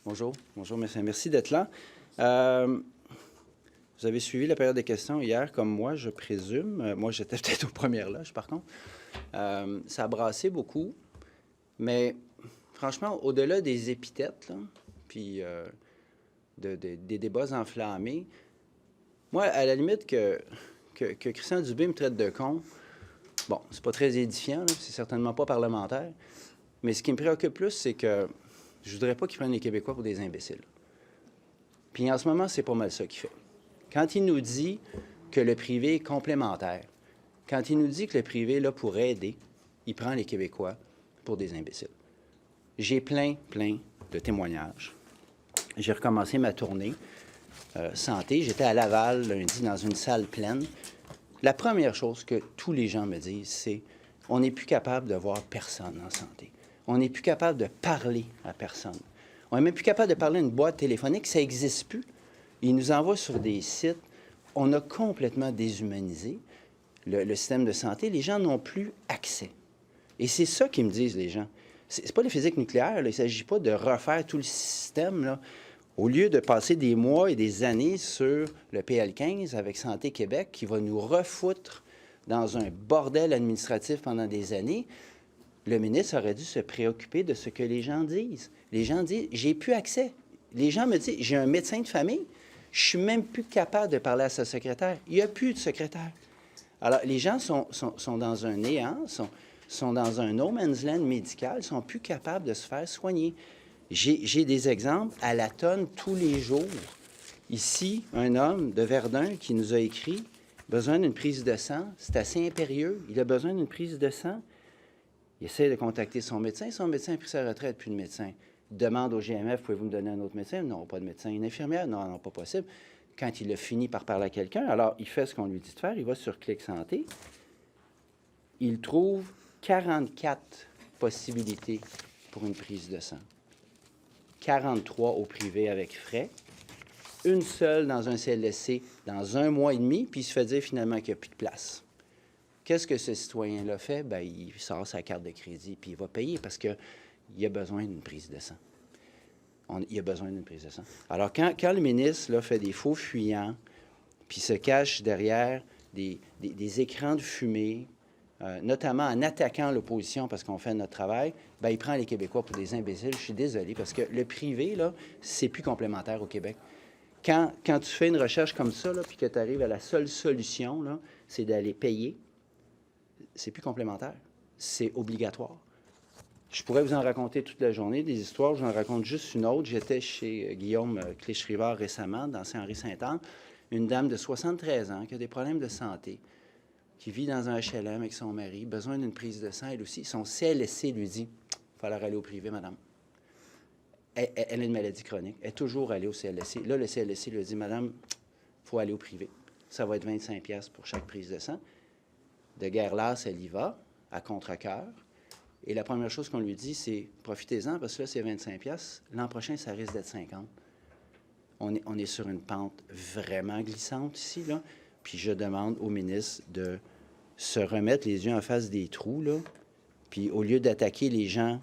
Bonjour. Bonjour, monsieur. Merci d'être là. Vous avez suivi la période des questions hier, comme moi, je présume. Moi, j'étais peut-être aux premières loges, par contre. Ça a brassé beaucoup, mais franchement, au-delà des épithètes, là, puis des débats enflammés, moi, à la limite que Christian Dubé me traite de con, bon, c'est pas très édifiant, là, c'est certainement pas parlementaire, mais ce qui me préoccupe plus, c'est que je voudrais pas qu'il prenne les Québécois pour des imbéciles. Puis en ce moment, c'est pas mal ça qu'il fait. Quand il nous dit que le privé est complémentaire, quand il nous dit que le privé est là pour aider, il prend les Québécois pour des imbéciles. J'ai plein de témoignages. J'ai recommencé ma tournée santé. J'étais à Laval lundi dans une salle pleine. La première chose que tous les gens me disent, c'est on n'est plus capable de voir personne en santé. On n'est plus capable de parler à personne. On n'est même plus capable de parler à une boîte téléphonique, ça n'existe plus. Ils nous envoient sur des sites. On a complètement déshumanisé le système de santé. Les gens n'ont plus accès. Et c'est ça qu'ils me disent, les gens. C'est pas la physique nucléaire, là. Il ne s'agit pas de refaire tout le système, là. Au lieu de passer des mois et des années sur le PL15 avec Santé Québec, qui va nous refoutre dans un bordel administratif pendant des années, le ministre aurait dû se préoccuper de ce que les gens disent. Les gens disent « j'ai plus accès ». Les gens me disent « j'ai un médecin de famille, je suis même plus capable de parler à sa secrétaire. Il n'y a plus de secrétaire ». Alors, les gens sont dans un néant, sont dans un no man's land médical, sont plus capables de se faire soigner. J'ai des exemples à la tonne tous les jours. Ici, un homme de Verdun qui nous a écrit « besoin d'une prise de sang, c'est assez impérieux, il a besoin d'une prise de sang ». Il essaie de contacter son médecin a pris sa retraite, plus de médecin. Il demande au GMF, pouvez-vous me donner un autre médecin? Non, pas de médecin. Une infirmière? Non, non, pas possible. Quand il a fini par parler à quelqu'un, alors il fait ce qu'on lui dit de faire, il va sur Clic Santé, il trouve 44 possibilités pour une prise de sang. 43 au privé avec frais, une seule dans un CLSC dans 1 mois et demi, puis il se fait dire finalement qu'il n'y a plus de place. Qu'est-ce que ce citoyen-là fait? Bien, il sort sa carte de crédit, puis il va payer parce qu'il a besoin d'une prise de sang. Il a besoin d'une prise de sang. Alors, quand le ministre là, fait des faux fuyants, puis se cache derrière des écrans de fumée, notamment en attaquant l'opposition parce qu'on fait notre travail, bien, il prend les Québécois pour des imbéciles. Je suis désolé, parce que le privé, là, c'est plus complémentaire au Québec. Quand tu fais une recherche comme ça, là, puis que tu arrives à la seule solution, là, c'est d'aller payer, c'est plus complémentaire. C'est obligatoire. Je pourrais vous en raconter toute la journée, des histoires. Je vous en raconte juste une autre. J'étais chez Guillaume Clich-Rivard récemment, dans Saint-Henri-Sainte-Anne, une dame de 73 ans qui a des problèmes de santé, qui vit dans un HLM avec son mari, besoin d'une prise de sang, elle aussi. Son CLSC lui dit « il va falloir aller au privé, madame ». Elle a une maladie chronique. Elle est toujours allée au CLSC. Là, le CLSC lui dit « madame, il faut aller au privé. Ça va être 25$ pour chaque prise de sang ». De guerre lasse, elle y va, à contre-cœur. Et la première chose qu'on lui dit, c'est « profitez-en, parce que là, c'est 25$. L'an prochain, ça risque d'être 50$. On est sur une pente vraiment glissante ici, là. Puis je demande au ministre de se remettre les yeux en face des trous, là. Puis au lieu d'attaquer les gens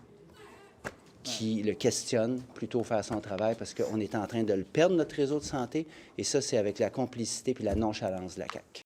qui le questionnent, plutôt faire son travail, parce qu'on est en train de le perdre, notre réseau de santé. Et ça, c'est avec la complicité puis la nonchalance de la CAQ.